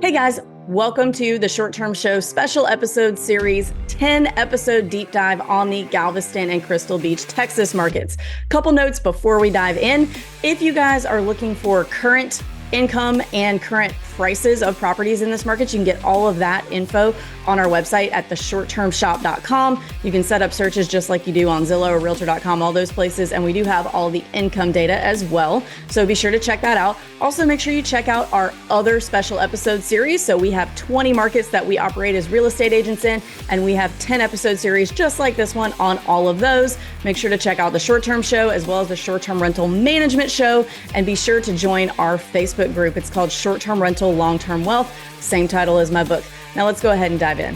Hey guys, welcome to the Short Term Show special episode series, 10 episode deep dive on the Galveston and Crystal Beach, Texas markets. Couple notes before we dive in. If you guys are looking for current income and current prices of properties in this market, you can get all of that info on our website at theshorttermshop.com. You can set up searches just like you do on Zillow or Realtor.com, all those places. And we do have all the income data as well. So be sure to check that out. Also, make sure you check out our other special episode series. So we have 20 markets that we operate as real estate agents in, and we have 10 episode series just like this one on all of those. Make sure to check out the short-term show as well as the short-term rental management show. And be sure to join our Facebook group. It's called Short-Term Rental Long-Term Wealth, same title as my book. Now let's go ahead and dive in.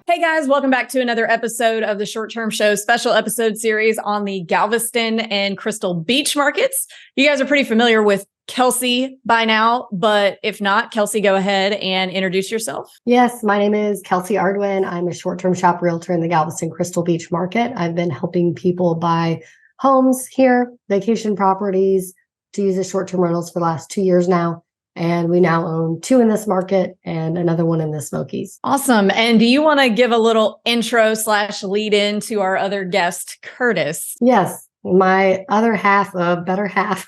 Hey guys, welcome back to another episode of the Short Term Show special episode series on the Galveston and Crystal Beach markets. You guys are pretty familiar with Kelsey by now, but if not, Kelsey, go ahead and introduce yourself. Yes, my name is Kelsey Ardwin. I'm a short-term shop realtor in the Galveston Crystal Beach market. I've been helping people buy homes here, vacation properties, to use as short-term rentals for the last 2 years now. And we now own 2 in this market and another one in the Smokies. Awesome. And do you want to give a little intro / lead in to our other guest, Curtis? Yes, my other half, better half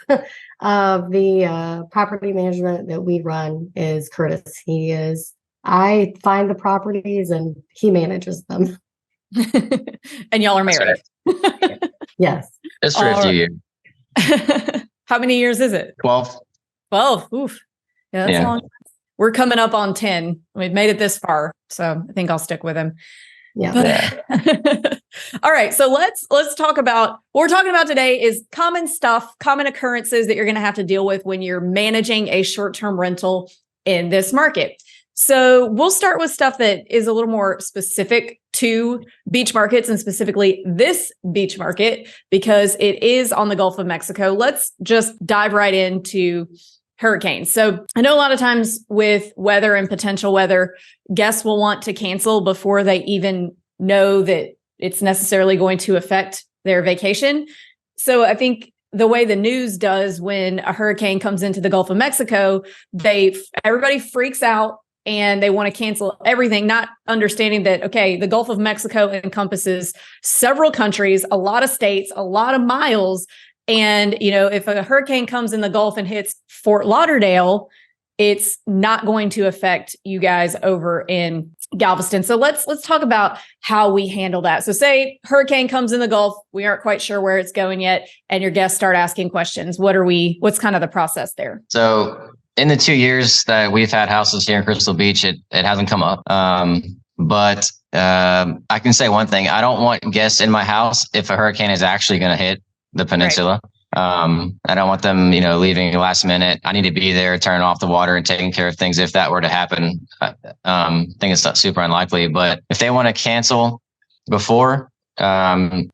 of the property management that we run is Curtis. I find the properties and he manages them. And y'all are married. Right. Yes. Just for a few years. How many years is it? 12. 12. Oof. Yeah, that's long. We're coming up on 10. We've made it this far, so I think I'll stick with him. Yeah. All right. So let's talk about what we're talking about today is common stuff, common occurrences that you're going to have to deal with when you're managing a short-term rental in this market. So we'll start with stuff that is a little more specific to beach markets and specifically this beach market because it is on the Gulf of Mexico. Let's just dive right into hurricanes. So I know a lot of times with weather and potential weather, guests will want to cancel before they even know that it's necessarily going to affect their vacation. So I think the way the news does when a hurricane comes into the Gulf of Mexico, everybody freaks out and they want to cancel everything, not understanding that, okay, the Gulf of Mexico encompasses several countries, a lot of states, a lot of miles. And, if a hurricane comes in the Gulf and hits Fort Lauderdale, it's not going to affect you guys over in Galveston. So let's talk about how we handle that. So say hurricane comes in the Gulf, we aren't quite sure where it's going yet, and your guests start asking questions. What's kind of the process there? So in the 2 years that we've had houses here in Crystal Beach, it hasn't come up. But I can say one thing. I don't want guests in my house if a hurricane is actually going to hit the peninsula. Right. I don't want them, leaving last minute. I need to be there, turning off the water and taking care of things if that were to happen. I think it's not super unlikely, but if they want to cancel before, I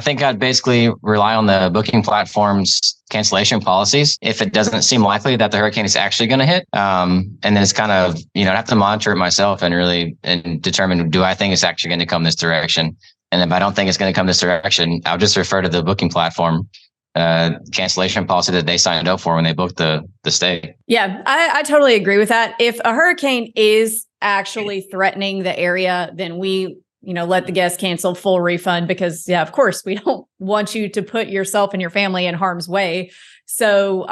think I'd basically rely on the booking platform's cancellation policies if it doesn't seem likely that the hurricane is actually going to hit. And then it's kind of, I have to monitor it myself and determine, do I think it's actually going to come this direction? And if I don't think it's going to come this direction, I'll just refer to the booking platform cancellation policy that they signed up for when they booked the stay. Yeah, I totally agree with that. If a hurricane is actually threatening the area, then we, let the guests cancel full refund because, of course, we don't want you to put yourself and your family in harm's way. So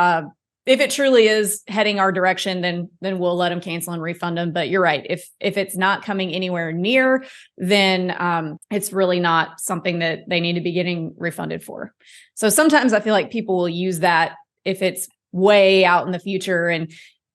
if it truly is heading our direction, then we'll let them cancel and refund them. But you're right. If it's not coming anywhere near, then it's really not something that they need to be getting refunded for. So sometimes I feel like people will use that if it's way out in the future and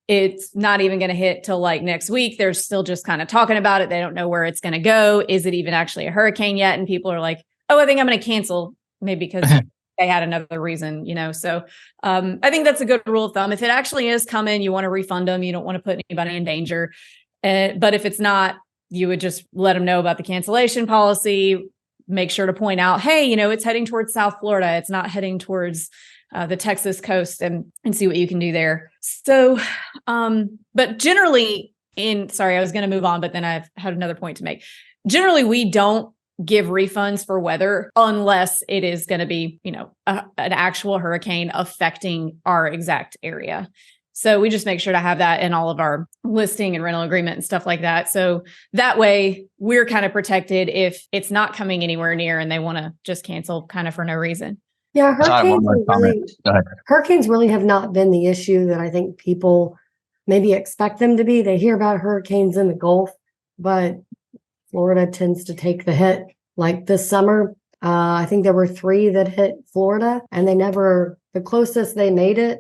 it's not even going to hit till like next week. They're still just kind of talking about it. They don't know where it's going to go. Is it even actually a hurricane yet? And people are like, oh, I think I'm going to cancel maybe because they had another reason, So I think that's a good rule of thumb. If it actually is coming, you want to refund them. You don't want to put anybody in danger. But if it's not, you would just let them know about the cancellation policy. Make sure to point out, hey, it's heading towards South Florida. It's not heading towards the Texas coast and see what you can do there. So, but generally, sorry, I was going to move on, but then I've had another point to make. Generally, we don't give refunds for weather unless it is going to be, an actual hurricane affecting our exact area. So we just make sure to have that in all of our listing and rental agreement and stuff like that. So that way we're kind of protected if it's not coming anywhere near and they want to just cancel kind of for no reason. Yeah, hurricanes really have not been the issue that I think people maybe expect them to be. They hear about hurricanes in the Gulf, but Florida tends to take the hit. Like this summer, I think there were 3 that hit Florida, and the closest they made it,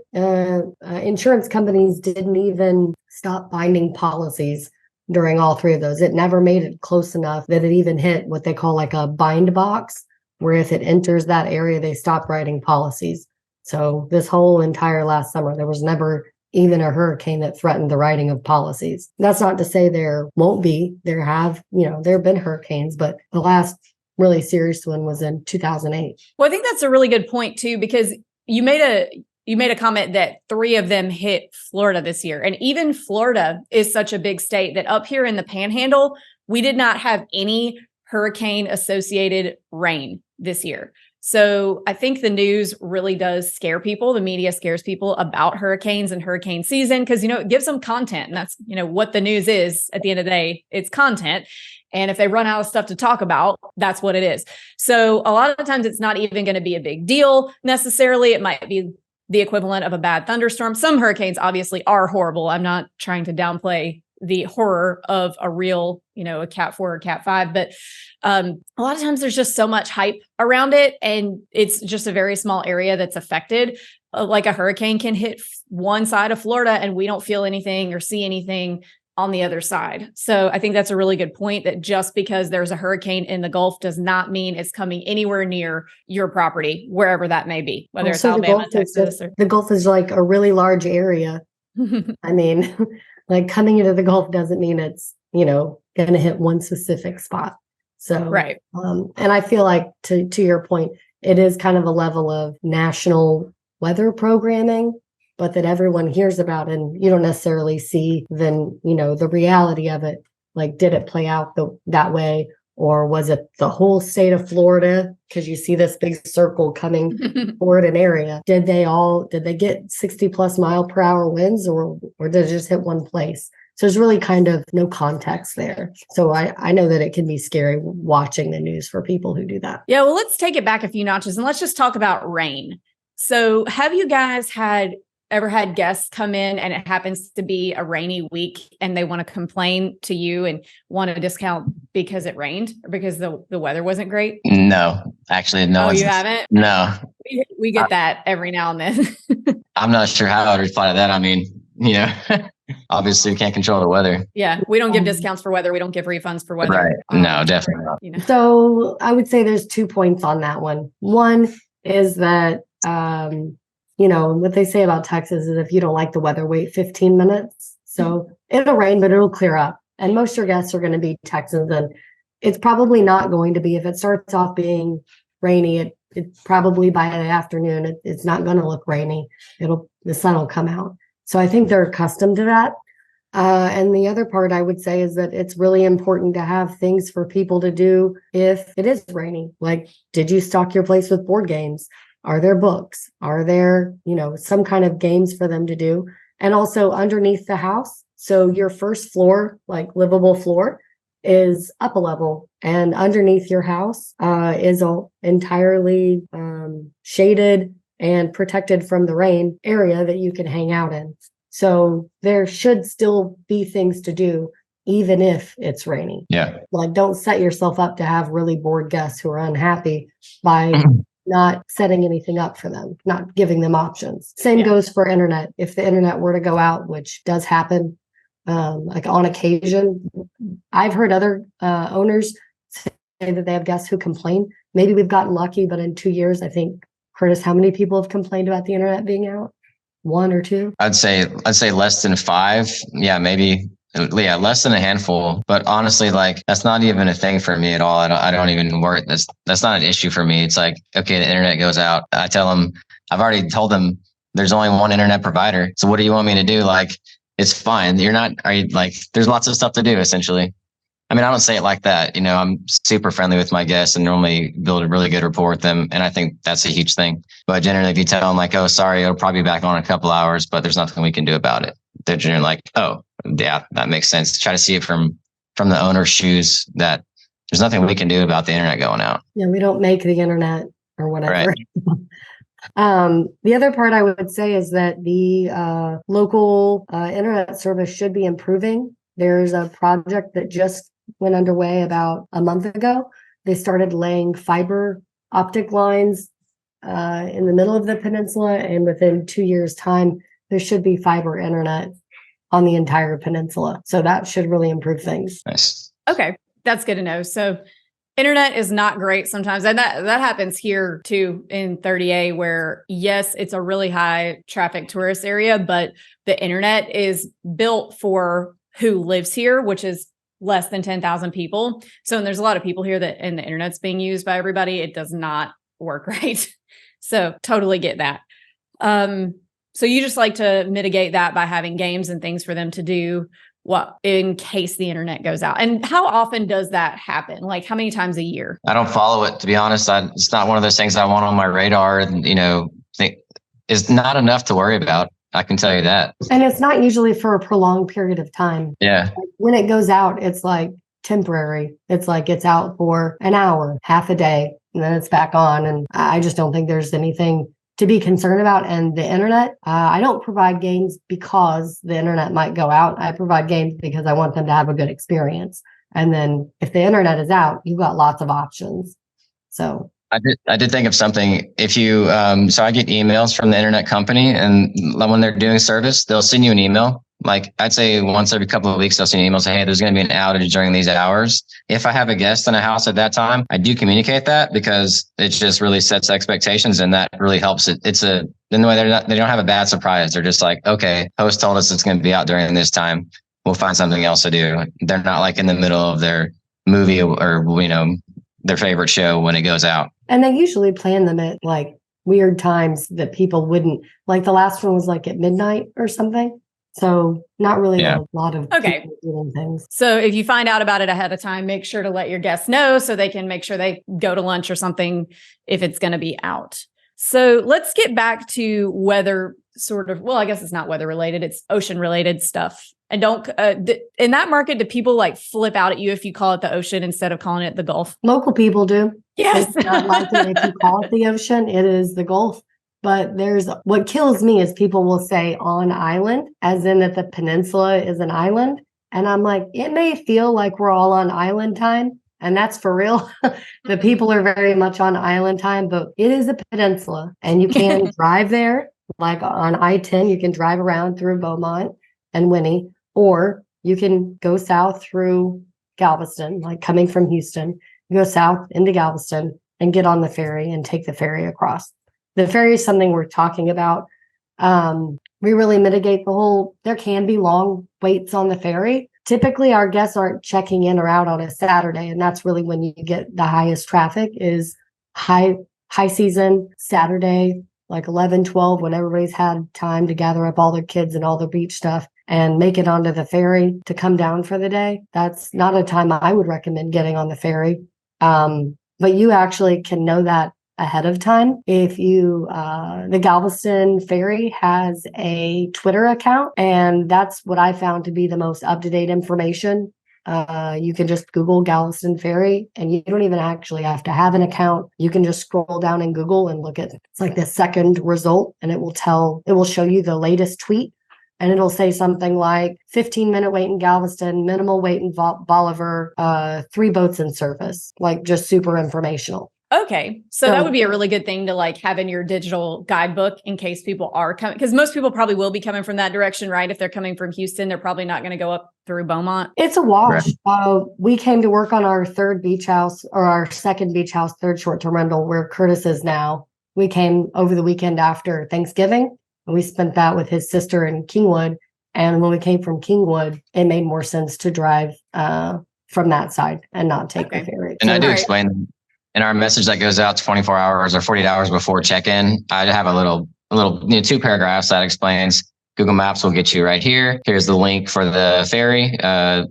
insurance companies didn't even stop binding policies during all 3 of those. It never made it close enough that it even hit what they call like a bind box, where if it enters that area, they stop writing policies. So this whole entire last summer, there was never even a hurricane that threatened the writing of policies. That's not to say there won't be. There have been hurricanes, but the last really serious one was in 2008. Well, I think that's a really good point too, because you made a comment that 3 of them hit Florida this year. And even Florida is such a big state that up here in the Panhandle, we did not have any hurricane associated rain this year. So I think the news really does scare people. The media scares people about hurricanes and hurricane season because, it gives them content. And that's, what the news is at the end of the day, it's content. And if they run out of stuff to talk about, that's what it is. So a lot of times it's not even going to be a big deal necessarily. It might be the equivalent of a bad thunderstorm. Some hurricanes obviously are horrible. I'm not trying to downplay the horror of a real, a Cat 4 or Cat 5. But a lot of times there's just so much hype around it. And it's just a very small area that's affected. Like a hurricane can hit one side of Florida and we don't feel anything or see anything on the other side. So I think that's a really good point, that just because there's a hurricane in the Gulf does not mean it's coming anywhere near your property, wherever that may be, whether it's Alabama, Texas. The Gulf is like a really large area. I mean, like coming into the Gulf doesn't mean it's, going to hit one specific spot. So, right. And I feel like to your point, it is kind of a level of national weather programming, but that everyone hears about and you don't necessarily see then, the reality of it. Like, did it play out that way? Or was it the whole state of Florida? Because you see this big circle coming toward an area. Did they get 60 plus mile per hour winds or did it just hit one place? So there's really kind of no context there. So I know that it can be scary watching the news for people who do that. Yeah, well, let's take it back a few notches and let's just talk about rain. So have you guys ever had guests come in and it happens to be a rainy week and they want to complain to you and want a discount because it rained or because the weather wasn't great? No, actually, no. Oh, you haven't? No. We get that every now and then. I'm not sure how I would reply to that. I mean, obviously we can't control the weather. Yeah. We don't give discounts for weather. We don't give refunds for weather. Right. No, definitely not. So I would say there's 2 points on that one. One is that, what they say about Texas is if you don't like the weather, wait 15 minutes. So it'll rain, but it'll clear up. And most of your guests are going to be Texans. And it's probably not going to be, if it starts off being rainy, it's probably by the afternoon, it's not going to look rainy. The sun will come out. So I think they're accustomed to that. And the other part I would say is that it's really important to have things for people to do if it is rainy. Like, did you stock your place with board games? Are there books? Are there, some kind of games for them to do? And also underneath the house. So your first floor, like livable floor, is up a level, and underneath your house is an entirely shaded and protected from the rain area that you can hang out in. So there should still be things to do, even if it's raining. Yeah. Like, don't set yourself up to have really bored guests who are unhappy by not setting anything up for them, not giving them options. Same goes for internet. If the internet were to go out, which does happen, like on occasion, I've heard other owners say that they have guests who complain. Maybe we've gotten lucky, but in 2 years, I think, Curtis, how many people have complained about the internet being out? 1 or 2? I'd say less than 5. Yeah, maybe. Yeah, less than a handful. But honestly, like, that's not even a thing for me at all. I don't even work. That's not an issue for me. It's like, okay, the internet goes out. I tell them, I've already told them there's only one internet provider. So what do you want me to do? Like, it's fine. There's lots of stuff to do essentially. I mean, I don't say it like that. I'm super friendly with my guests and normally build a really good rapport with them. And I think that's a huge thing. But generally, if you tell them like, oh, sorry, it'll probably be back on in a couple hours, but there's nothing we can do about it. They're generally like, oh, yeah, that makes sense. Try to see it from the owner's shoes that there's nothing we can do about the internet going out. Yeah, we don't make the internet or whatever. Right. The other part I would say is that the local internet service should be improving. There's a project that just went underway about a month ago. They started laying fiber optic lines in the middle of the peninsula, and within 2 years' time, there should be fiber internet on the entire peninsula. So that should really improve things. Nice. Okay, that's good to know. So internet is not great sometimes. And that happens here too in 30A, where yes, it's a really high traffic tourist area, but the internet is built for who lives here, which is less than 10,000 people. So, and there's a lot of people here and the internet's being used by everybody. It does not work right. So totally get that. So you just like to mitigate that by having games and things for them to do in case the internet goes out. And how often does that happen? Like how many times a year? I don't follow it, to be honest. It's not one of those things I want on my radar and, think is not enough to worry about. I can tell you that. And it's not usually for a prolonged period of time. Yeah. When it goes out, it's like temporary. It's like it's out for an hour, half a day, and then it's back on. And I just don't think there's anything to be concerned about. And the internet, I don't provide games because the internet might go out. I provide games because I want them to have a good experience. And then if the internet is out, you've got lots of options. So I did think of something. If you, so I get emails from the internet company, and when they're doing service, they'll send you an email. Like I'd say once every couple of weeks, they'll send an email say, hey, there's going to be an outage during these hours. If I have a guest in a house at that time, I do communicate that because it just really sets expectations, and that really helps it. In the way they don't have a bad surprise. They're just like, okay, host told us it's going to be out during this time. We'll find something else to do. They're not like in the middle of their movie or their favorite show when it goes out. And they usually plan them at like weird times that people wouldn't. Like the last one was like at midnight or something. So not really a lot of people doing things. So if you find out about it ahead of time, make sure to let your guests know so they can make sure they go to lunch or something if it's going to be out. So let's get back to weather I guess it's not weather related. It's ocean related stuff. And in that market, do people like flip out at you if you call it the ocean instead of calling it the Gulf? Local people do. Yes. It's not like if you call it the ocean, it is the Gulf. But what kills me is people will say on island, as in that the peninsula is an island. And I'm like, it may feel like we're all on island time. And that's for real. The people are very much on island time, but it is a peninsula and you can drive there. Like on I-10, you can drive around through Beaumont and Winnie, or you can go south through Galveston, like coming from Houston, you go south into Galveston and get on the ferry and take the ferry across. The ferry is something we're talking about. We really mitigate there can be long waits on the ferry. Typically, our guests aren't checking in or out on a Saturday, and that's really when you get the highest traffic is high season, Saturday, like 11, 12, when everybody's had time to gather up all their kids and all the beach stuff and make it onto the ferry to come down for the day. That's not a time I would recommend getting on the ferry. But you actually can know that ahead of time. If the Galveston ferry has a Twitter account, and that's what I found to be the most up-to-date information. You can just Google Galveston ferry, and you don't even actually have to have an account. You can just scroll down in Google and look at, it's like the second result, and it will show you the latest tweet. And it'll say something like 15-minute wait in Galveston, minimal wait in Bolivar, 3 boats in service, like just super informational. Okay. So that would be a really good thing to like have in your digital guidebook in case people are coming, because most people probably will be coming from that direction, right? If they're coming from Houston, they're probably not going to go up through Beaumont. It's a wash. Right. We came to work on our third beach house, or our second beach house, third short-term rental, where Curtis is now. We came over the weekend after Thanksgiving, and we spent that with his sister in Kingwood. And when we came from Kingwood, it made more sense to drive from that side and not take the ferry. And I do explain in our message that goes out 24 hours or 48 hours before check-in, I have a little 2 paragraphs that explains Google Maps will get you right here. Here's the link for the ferry,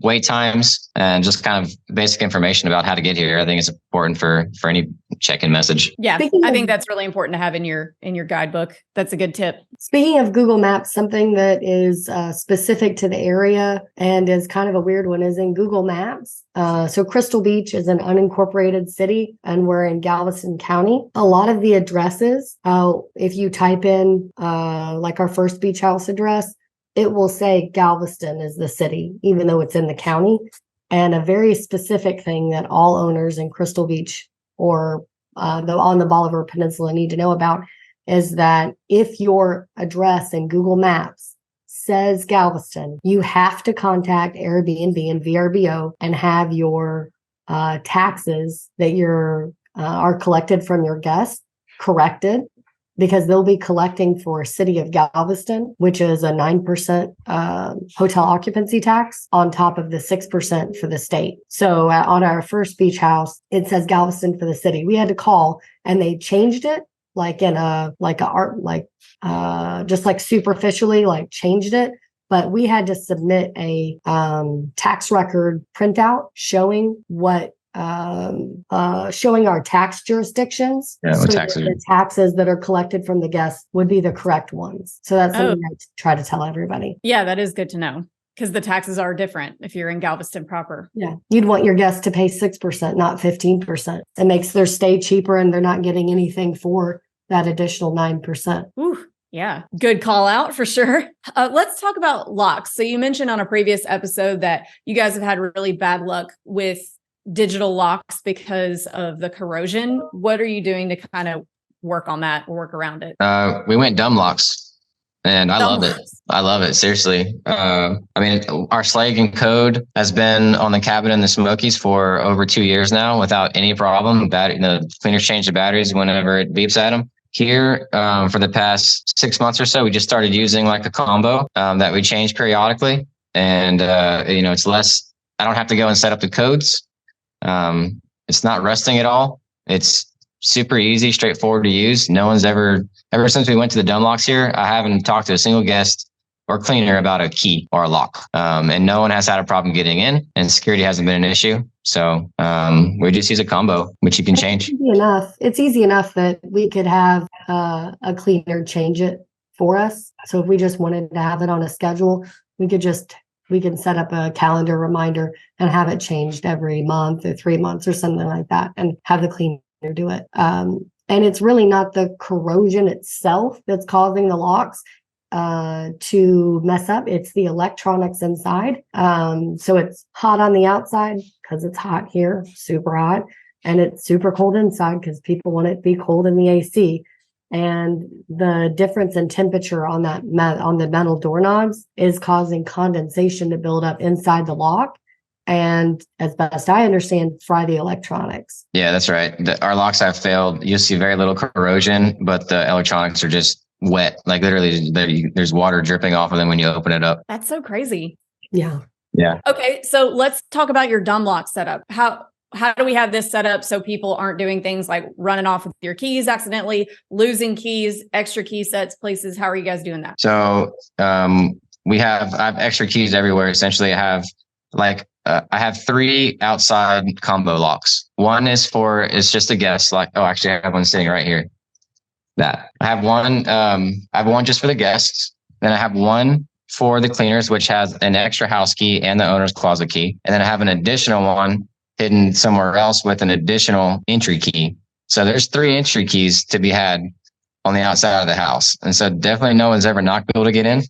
wait times, and just kind of basic information about how to get here. I think it's important for any check-in message. Yeah, I think that's really important to have in your guidebook. That's a good tip. Speaking of Google Maps, something that is specific to the area and is kind of a weird one is in Google Maps. So Crystal Beach is an unincorporated city, and we're in Galveston County. A lot of the addresses, if you type in like our first beach house address, it will say Galveston is the city, even though it's in the county. And a very specific thing that all owners in Crystal Beach or on the Bolivar Peninsula need to know about is that if your address in Google Maps says Galveston, you have to contact Airbnb and VRBO and have your taxes that are collected from your guests corrected, because they'll be collecting for City of Galveston, which is a 9% hotel occupancy tax on top of the 6% for the state. So on our first beach house, it says Galveston for the city. We had to call and they changed it just like superficially, like changed it. But we had to submit a tax record printout showing showing our tax jurisdictions. Yeah, so the taxes that are collected from the guests would be the correct ones. So that's something I try to tell everybody. Yeah, that is good to know, because the taxes are different if you're in Galveston proper. Yeah, you'd want your guests to pay 6%, not 15%. It makes their stay cheaper and they're not getting anything for that additional 9%. Ooh, yeah, good call out for sure. Let's talk about locks. So you mentioned on a previous episode that you guys have had really bad luck with digital locks because of the corrosion. What are you doing to kind of work on that or work around it? We went dumb locks, and I love it. I love it. Seriously. I mean, our slag and code has been on the cabin in the Smokies for over 2 years now without any problem. The cleaners change the batteries whenever it beeps at them. Here, for the past 6 months or so, we just started using like a combo that we change periodically. And, it's less, I don't have to go and set up the codes. It's not rusting at all. It's super easy, straightforward to use. No one's ever since we went to the dumb locks here, I haven't talked to a single guest or cleaner about a key or a lock. And no one has had a problem getting in, and security hasn't been an issue. So we just use a combo, which you can change. It's easy enough that we could have a cleaner change it for us. So if we just wanted to have it on a schedule, we can set up a calendar reminder and have it changed every month or 3 months or something like that, and have the cleaner do it. And it's really not the corrosion itself that's causing the locks to mess up. It's the electronics inside. So it's hot on the outside because it's hot here, super hot, and it's super cold inside because people want it to be cold in the AC. And the difference in temperature on the metal doorknobs is causing condensation to build up inside the lock. And as best I understand, fry the electronics. Yeah, that's right. Our locks have failed. You'll see very little corrosion, but the electronics are just wet. Like literally there's water dripping off of them when you open it up. That's so crazy. Yeah. Yeah. Okay. So let's talk about your dumb lock setup. How do we have this set up so people aren't doing things like running off with your keys accidentally, losing keys, extra key sets, places? How are you guys doing that? So I have extra keys everywhere. Essentially, I have 3 outside combo locks. One is just a guest. Actually, I have one sitting right here. I have one just for the guests. Then I have one for the cleaners, which has an extra house key and the owner's closet key. And then I have an additional one hidden somewhere else with an additional entry key. So there's 3 entry keys to be had on the outside of the house. And so definitely no one's ever not been able to get in.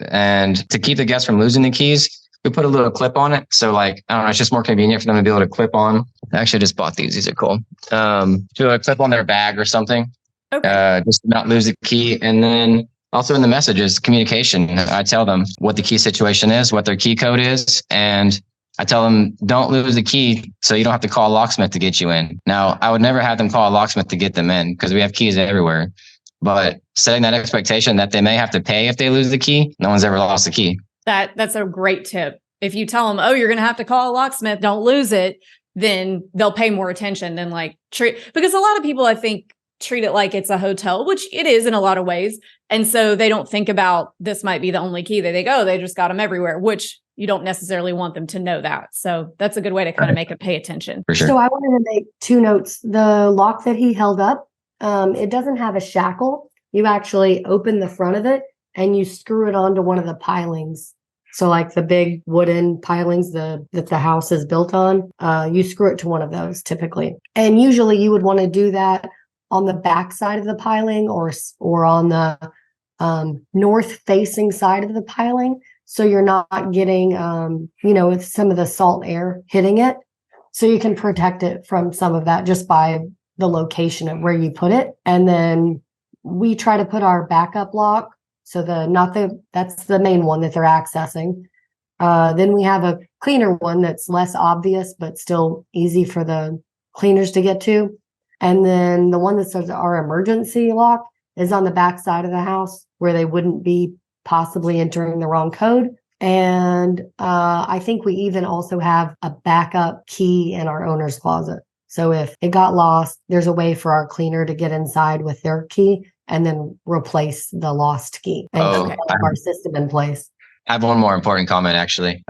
And to keep the guests from losing the keys, we put a little clip on it. So I don't know, it's just more convenient for them to be able to clip on. I actually just bought these. These are cool. To clip on their bag or something. Okay. Just to not lose the key. And then also in the messages, communication. I tell them what the key situation is, what their key code is, and I tell them, don't lose the key so you don't have to call a locksmith to get you in. Now, I would never have them call a locksmith to get them in because we have keys everywhere. But setting that expectation that they may have to pay if they lose the key, no one's ever lost the key. That's a great tip. If you tell them, you're going to have to call a locksmith, don't lose it, then they'll pay more attention than because a lot of people, I think, treat it like it's a hotel, which it is in a lot of ways. And so they don't think about this might be the only key. They think, oh, they just got them everywhere, which you don't necessarily want them to know that. So that's a good way to kind of make it pay attention. For sure. So I wanted to make 2 notes. The lock that he held up, it doesn't have a shackle. You actually open the front of it and you screw it onto one of the pilings. So like the big wooden pilings that the house is built on, you screw it to one of those typically. And usually you would want to do that on the back side of the piling or on the north facing side of the piling. So you're not getting, with some of the salt air hitting it. So you can protect it from some of that just by the location of where you put it. And then we try to put our backup lock. So that's the main one that they're accessing. Then we have a cleaner one that's less obvious, but still easy for the cleaners to get to. And then the one that says our emergency lock is on the back side of the house where they wouldn't be possibly entering the wrong code. And I think we even also have a backup key in our owner's closet. So if it got lost, there's a way for our cleaner to get inside with their key and then replace the lost key and keep our system in place. I have one more important comment, actually.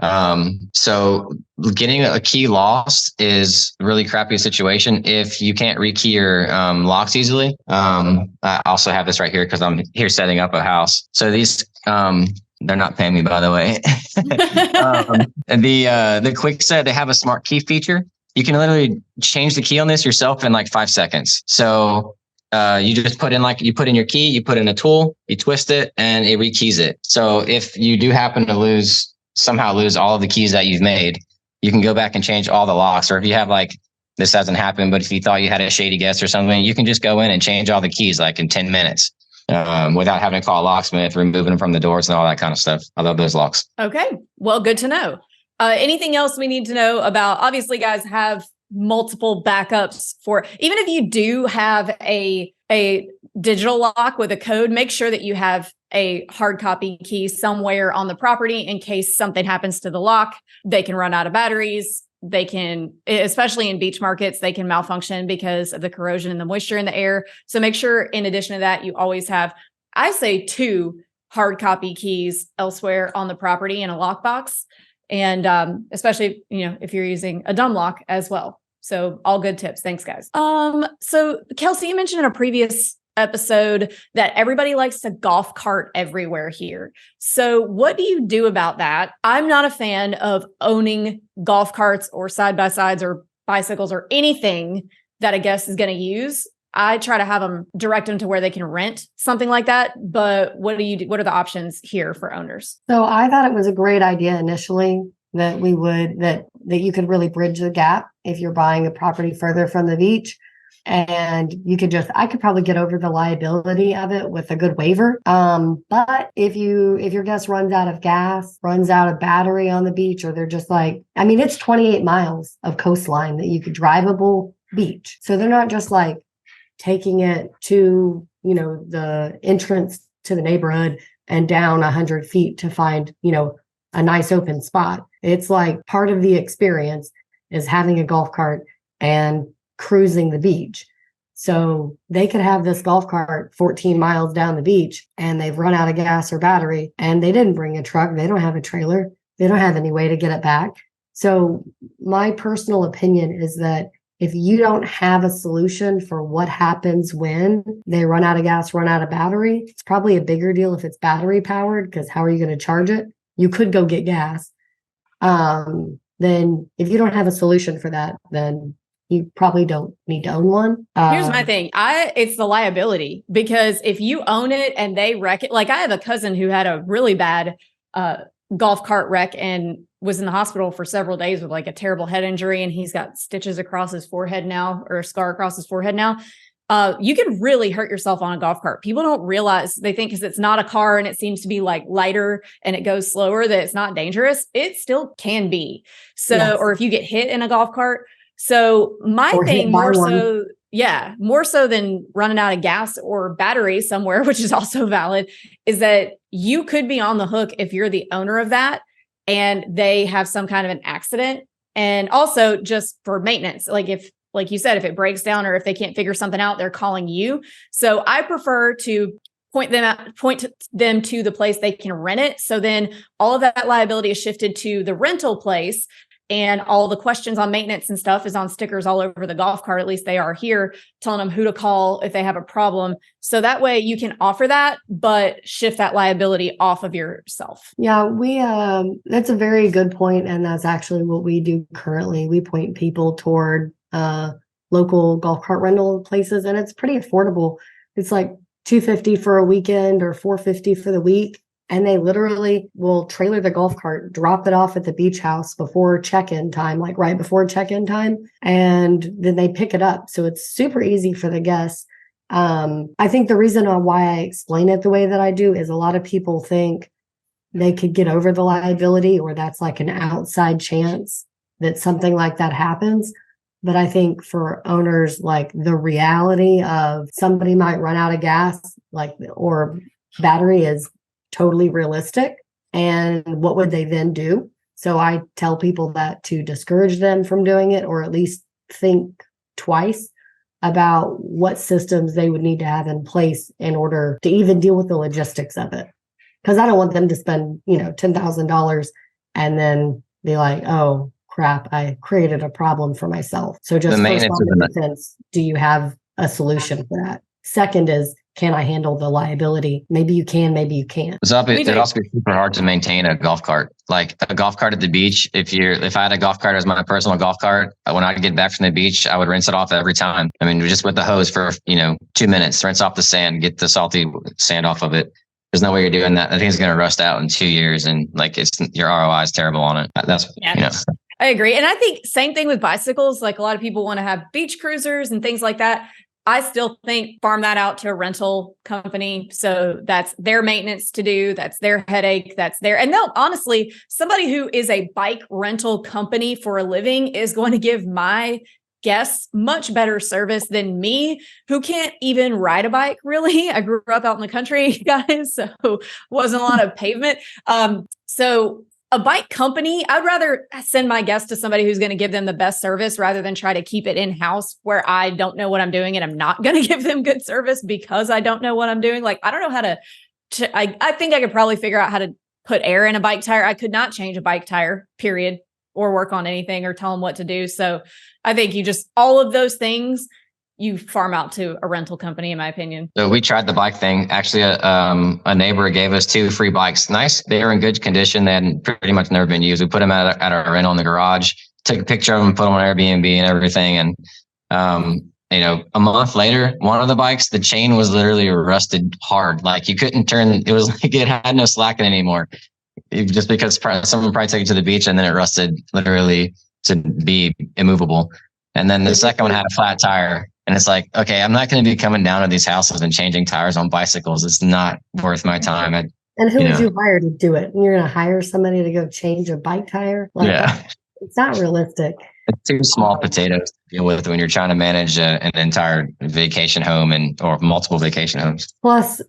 So getting a key lost is a really crappy situation if you can't rekey your locks easily. I also have this right here because I'm here setting up a house. So these, they're not paying me, by the way. The quick set, they have a smart key feature. You can literally change the key on this yourself in like 5 seconds. So you just put in your key, you put in a tool, you twist it, and it rekeys it. So if you do happen to somehow lose all of the keys that you've made, you can go back and change all the locks. Or if you have this hasn't happened, but if you thought you had a shady guest or something, you can just go in and change all the keys like in 10 minutes without having to call a locksmith, removing them from the doors and all that kind of stuff. I love those locks. Okay. Well, good to know. Anything else we need to know about? Obviously, guys have multiple backups for, even if you do have a digital lock with a code, make sure that you have a hard copy key somewhere on the property in case something happens to the lock. They can run out of batteries. They can, especially in beach markets, they can malfunction because of the corrosion and the moisture in the air. So make sure, in addition to that, you always have, I say, 2 hard copy keys elsewhere on the property in a lockbox. And especially, if you're using a dumb lock as well. So all good tips. Thanks, guys. So Kelsey, you mentioned in a previous episode that everybody likes to golf cart everywhere here. So what do you do about that? I'm not a fan of owning golf carts or side-by-sides or bicycles or anything that a guest is going to use. I try to have them direct them to where they can rent something like that. But what do you do? What are the options here for owners? So I thought it was a great idea initially that that you could really bridge the gap if you're buying a property further from the beach. And I could probably get over the liability of it with a good waiver. But if your guest runs out of gas, runs out of battery on the beach, or they're just it's 28 miles of coastline that you could drivable beach. So they're not just taking it to, the entrance to the neighborhood and down 100 feet to find, a nice open spot. It's part of the experience is having a golf cart and cruising the beach. So they could have this golf cart 14 miles down the beach and they've run out of gas or battery and they didn't bring a truck. They don't have a trailer. They don't have any way to get it back. So my personal opinion is that if you don't have a solution for what happens when they run out of gas, run out of battery, it's probably a bigger deal if it's battery powered, because how are you going to charge it? You could go get gas. Then if you don't have a solution for that, then you probably don't need to own one. Here's my thing. It's the liability, because if you own it and they wreck it, I have a cousin who had a really bad golf cart wreck and was in the hospital for several days with a terrible head injury. And he's got stitches across his forehead now, or a scar across his forehead now. You can really hurt yourself on a golf cart. People don't realize, they think because it's not a car and it seems to be lighter and it goes slower, that it's not dangerous. It still can be. So, yes. Or if you get hit in a golf cart. So my thing more so than running out of gas or battery somewhere, which is also valid, is that you could be on the hook if you're the owner of that and they have some kind of an accident. And also just for maintenance, if like you said, if it breaks down or if they can't figure something out, they're calling you. So I prefer to point them to the place they can rent it. So then all of that liability is shifted to the rental place, and all the questions on maintenance and stuff is on stickers all over the golf cart. At least they are here, telling them who to call if they have a problem. So that way you can offer that, but shift that liability off of yourself. Yeah, that's a very good point. And that's actually what we do currently. We point people toward local golf cart rental places, and it's pretty affordable. It's like $250 for a weekend or $450 for the week. And they literally will trailer the golf cart, drop it off at the beach house before check-in time, like right before check-in time. And then they pick it up. So it's super easy for the guests. I think the reason why I explain it the way that I do is a lot of people think they could get over the liability, or that's like an outside chance that something like that happens. But I think for owners, like the reality of somebody might run out of gas, or battery is totally realistic. And what would they then do? So I tell people that to discourage them from doing it, or at least think twice about what systems they would need to have in place in order to even deal with the logistics of it. Because I don't want them to spend, $10,000 and then be like, oh crap, I created a problem for myself. So just first on defense, do you have a solution for that? Second is, can I handle the liability? Maybe you can, maybe you can't. It'd also be super hard to maintain a golf cart. Like a golf cart at the beach, if I had a golf cart as my personal golf cart, when I get back from the beach, I would rinse it off every time. I mean, just with the hose for, 2 minutes, rinse off the sand, get the salty sand off of it. There's no way you're doing that. I think it's going to rust out in 2 years, and your ROI is terrible on it. I agree. And I think same thing with bicycles. Like a lot of people want to have beach cruisers and things like that. I still think farm that out to a rental company. So that's their maintenance to do. That's their headache. And they'll honestly, somebody who is a bike rental company for a living is going to give my guests much better service than me, who can't even ride a bike really. I grew up out in the country, guys, so wasn't a lot of pavement. So a bike company, I'd rather send my guests to somebody who's going to give them the best service rather than try to keep it in-house where I don't know what I'm doing and I'm not going to give them good service because I don't know what I'm doing. Like, I don't know how to I think I could probably figure out how to put air in a bike tire. I could not change a bike tire, period, or work on anything or tell them what to do. So I think all of those things, you farm out to a rental company, in my opinion. So we tried the bike thing. Actually, a neighbor gave us 2 free bikes. Nice. They were in good condition. They had pretty much never been used. We put them at our rental in the garage, took a picture of them, put them on Airbnb and everything. And, a month later, one of the bikes, the chain was literally rusted hard. Like you couldn't turn, it was like it had no slacking anymore. Just because someone probably took it to the beach and then it rusted literally to be immovable. And then the second one had a flat tire. And it's like, okay, I'm not going to be coming down to these houses and changing tires on bicycles. It's not worth my time. And who would you hire to do it? And you're going to hire somebody to go change a bike tire? It's not realistic. It's 2 small potatoes to deal with when you're trying to manage an entire vacation home or multiple vacation homes. Plus,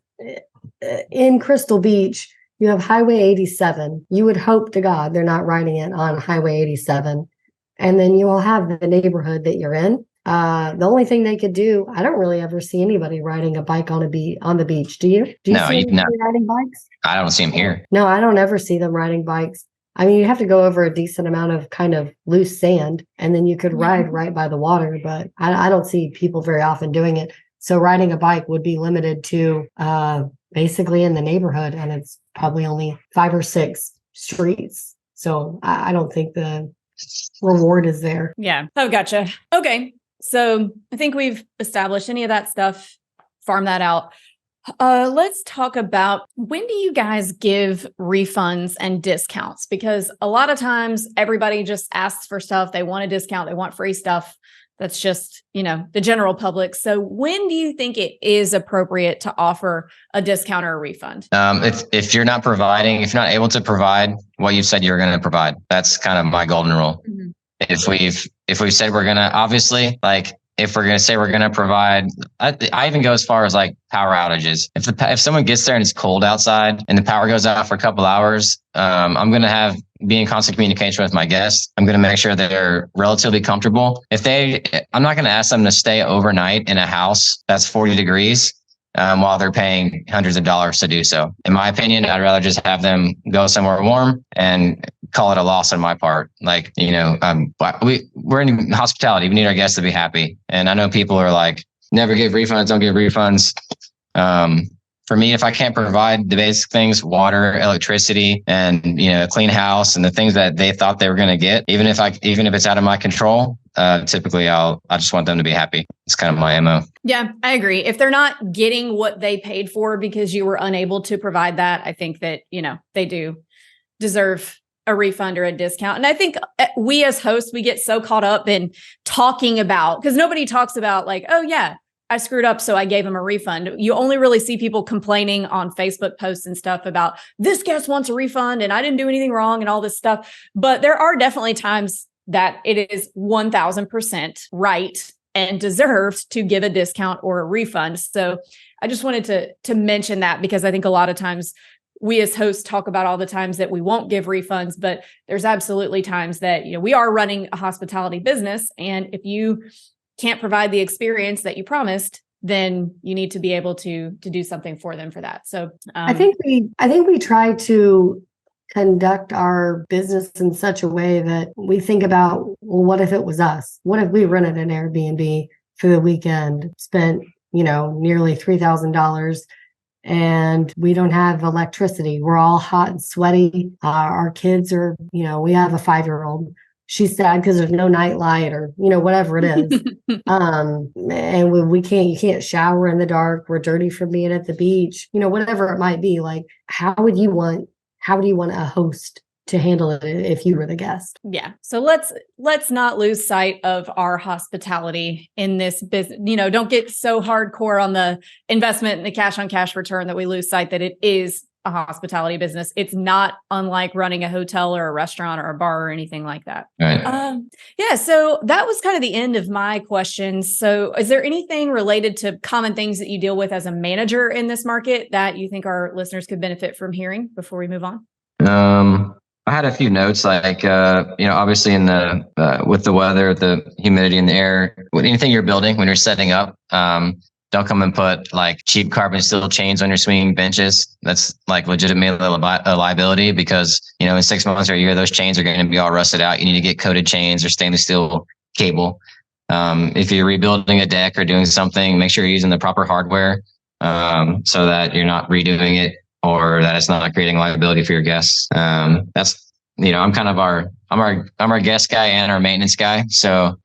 in Crystal Beach, you have Highway 87. You would hope to God they're not riding it on Highway 87. And then you will have the neighborhood that you're in. The only thing they could do, I don't really ever see anybody riding a bike on the beach. Do you? Do you see anybody riding bikes? I don't see them here. No, I don't ever see them riding bikes. I mean, you have to go over a decent amount of kind of loose sand, and then you could ride right by the water. But I don't see people very often doing it. So riding a bike would be limited to basically in the neighborhood, and it's probably only 5 or 6 streets. So I don't think the reward is there. Yeah. Oh, gotcha. Okay. So I think we've established any of that stuff, farm that out. Let's talk about, when do you guys give refunds and discounts? Because a lot of times everybody just asks for stuff. They want a discount. They want free stuff. That's just, the general public. So when do you think it is appropriate to offer a discount or a refund? If you're not able to provide what you said you're going to provide, that's kind of my golden rule. Mm-hmm. If we've said we're going to, obviously, like if we're going to say we're going to provide, I even go as far as like power outages. If someone gets there and it's cold outside and the power goes out for a couple hours, I'm going to be in constant communication with my guests. I'm going to make sure they're relatively comfortable. I'm not going to ask them to stay overnight in a house that's 40 degrees. While they're paying hundreds of dollars to do so. In my opinion, I'd rather just have them go somewhere warm and call it a loss on my part. Like, we're in hospitality. We need our guests to be happy. And I know people are like, never give refunds, don't give refunds. For me, if I can't provide the basic things, water, electricity, and a clean house, and the things that they thought they were going to get, even if it's out of my control, typically I just want them to be happy. It's kind of my MO. Yeah, I agree. If they're not getting what they paid for because you were unable to provide that, I think that they do deserve a refund or a discount. And I think we as hosts, we get so caught up in talking about, because nobody talks about like, oh yeah, I screwed up, so I gave him a refund. You only really see people complaining on Facebook posts and stuff about this guest wants a refund and I didn't do anything wrong and all this stuff. But there are definitely times that it is 1000% right and deserved to give a discount or a refund. So I just wanted to mention that, because I think a lot of times we as hosts talk about all the times that we won't give refunds, but there's absolutely times that we are running a hospitality business, and if you can't provide the experience that you promised, then you need to be able to do something for them for that. So I think we try to conduct our business in such a way that we think about, well, what if it was us? What if we rented an Airbnb for the weekend, spent nearly $3,000, and we don't have electricity? We're all hot and sweaty. Our kids are, we have a 5-year-old. She's sad because there's no night light, or whatever it is. And you can't shower in the dark. We're dirty from being at the beach. Whatever it might be. Like, how would you want a host to handle it if you were the guest? Yeah. So let's not lose sight of our hospitality in this business. Don't get so hardcore on the investment and the cash on cash return that we lose sight that it is a hospitality business. It's not unlike running a hotel or a restaurant or a bar or anything like that. Right. Yeah. So that was kind of the end of my questions. So is there anything related to common things that you deal with as a manager in this market that you think our listeners could benefit from hearing before we move on? I had a few notes, like, obviously with the weather, the humidity in the air, anything you're building when you're setting up, don't come and put like cheap carbon steel chains on your swinging benches. That's like legitimately a liability, because, in 6 months or a year, those chains are going to be all rusted out. You need to get coated chains or stainless steel cable. If you're rebuilding a deck or doing something, make sure you're using the proper hardware, so that you're not redoing it, or that it's not creating liability for your guests. That's, I'm kind of I'm our guest guy and our maintenance guy. So,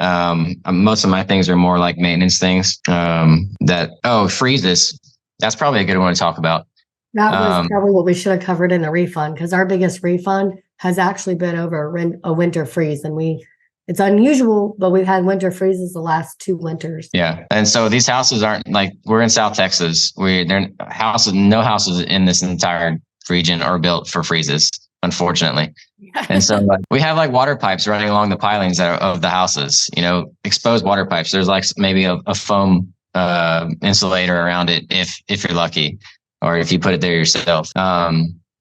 most of my things are more like maintenance things. Freezes. That's probably a good one to talk about. That was probably what we should have covered in the refund, because our biggest refund has actually been over a winter freeze. And it's unusual, but we've had winter freezes the last 2 winters. Yeah. And so these houses aren't like, we're in South Texas. No houses in this entire region are built for freezes, unfortunately. And so we have like water pipes running along the pilings of the houses, exposed water pipes. There's like maybe a foam insulator around it if you're lucky, or if you put it there yourself.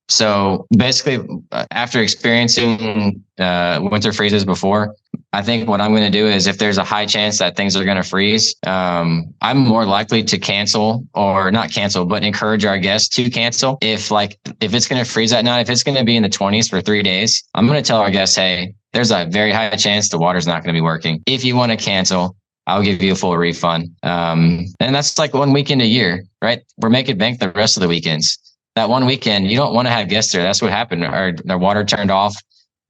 So basically, after experiencing winter freezes before, I think what I'm going to do is, if there's a high chance that things are going to freeze, I'm more likely to cancel, or not cancel, but encourage our guests to cancel. If it's going to freeze at night, if it's going to be in the 20s for 3 days, I'm going to tell our guests, hey, there's a very high chance the water's not going to be working. If you want to cancel, I'll give you a full refund. And that's like 1 weekend a year, right? We're making bank the rest of the weekends. That one weekend, you don't want to have guests there. That's what happened. Our water turned off,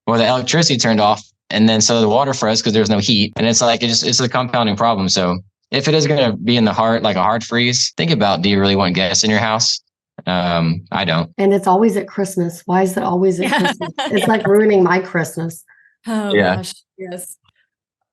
or the electricity turned off. And then so the water froze because there's no heat. And it's like, it's a compounding problem. So if it is going to be in the heart, like a hard freeze, think about, do you really want guests in your house? I don't. And it's always at Christmas. Why is it always at Christmas? It's like ruining my Christmas. Oh, yeah. Gosh. Yes.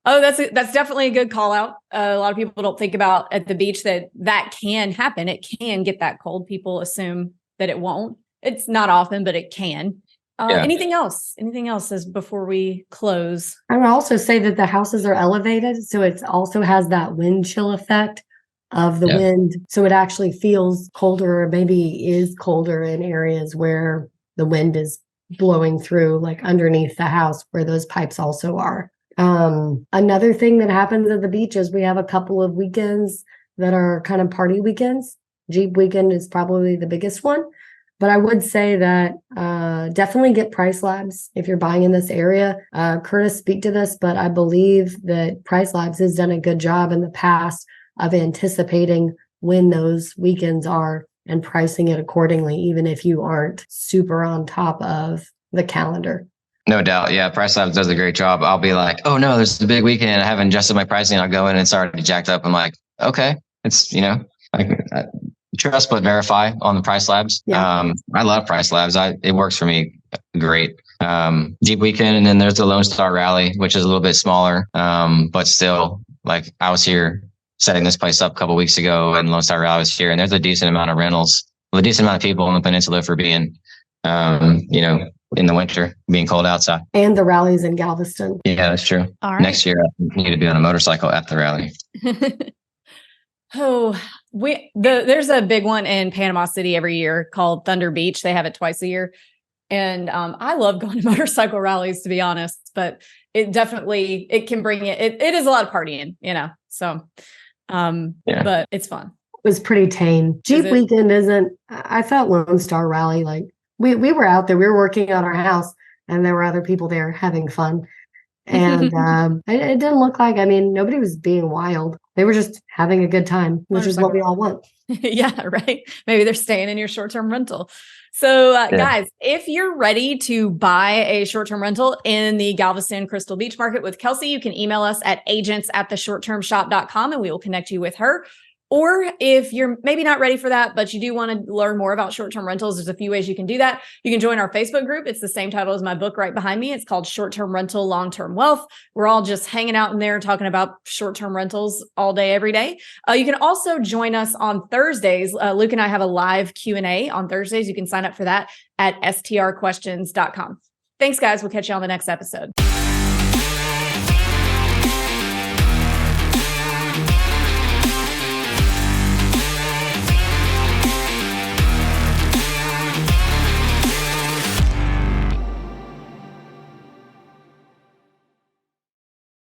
Oh, that's definitely a good call out. A lot of people don't think about at the beach that can happen. It can get that cold. People assume that it won't. It's not often, but it can. Anything else? Anything else as before we close? I would also say that the houses are elevated, so it also has that wind chill effect of the wind. So it actually feels colder, or maybe is colder in areas where the wind is blowing through, like underneath the house where those pipes also are. Another thing that happens at the beach is we have a couple of weekends that are kind of party weekends. Jeep weekend is probably the biggest one. But I would say that definitely get Price Labs if you're buying in this area. Curtis, speak to this, but I believe that Price Labs has done a good job in the past of anticipating when those weekends are and pricing it accordingly, even if you aren't super on top of the calendar. No doubt. Yeah. Price Labs does a great job. I'll be like, oh no, there's a big weekend. I haven't adjusted my pricing. I'll go in and it's already jacked up. I'm like, okay, it's, like trust but verify on the Price Labs. Yeah. I love Price Labs. It works for me great. Jeep weekend, and then there's the Lone Star Rally, which is a little bit smaller, but still, like I was here setting this place up a couple of weeks ago, and Lone Star Rally was here, and there's a decent amount of rentals, a decent amount of people on the peninsula for being, in the winter, being cold outside. And the rallies in Galveston. Yeah, that's true. All right. Next year, I need to be on a motorcycle at the rally. There's a big one in Panama City every year called Thunder Beach. They have it twice a year. And I love going to motorcycle rallies, to be honest, but it can bring it is a lot of partying, so, but it's fun. It was pretty tame. Jeep weekend isn't, I felt Lone Star Rally, like we were out there, we were working on our house and there were other people there having fun. And it didn't look like, nobody was being wild. They were just having a good time, which is what we all want. Yeah, right. Maybe they're staying in your short-term rental. So guys, if you're ready to buy a short-term rental in the Galveston Crystal Beach market with Kelsey, you can email us at agents@theshorttermshop.com and we will connect you with her. Or if you're maybe not ready for that, but you do want to learn more about short-term rentals, there's a few ways you can do that. You can join our Facebook group. It's the same title as my book right behind me. It's called Short-Term Rental, Long-Term Wealth. We're all just hanging out in there talking about short-term rentals all day, every day. You can also join us on Thursdays. Luke and I have a live Q&A on Thursdays. You can sign up for that at strquestions.com. Thanks, guys. We'll catch you on the next episode.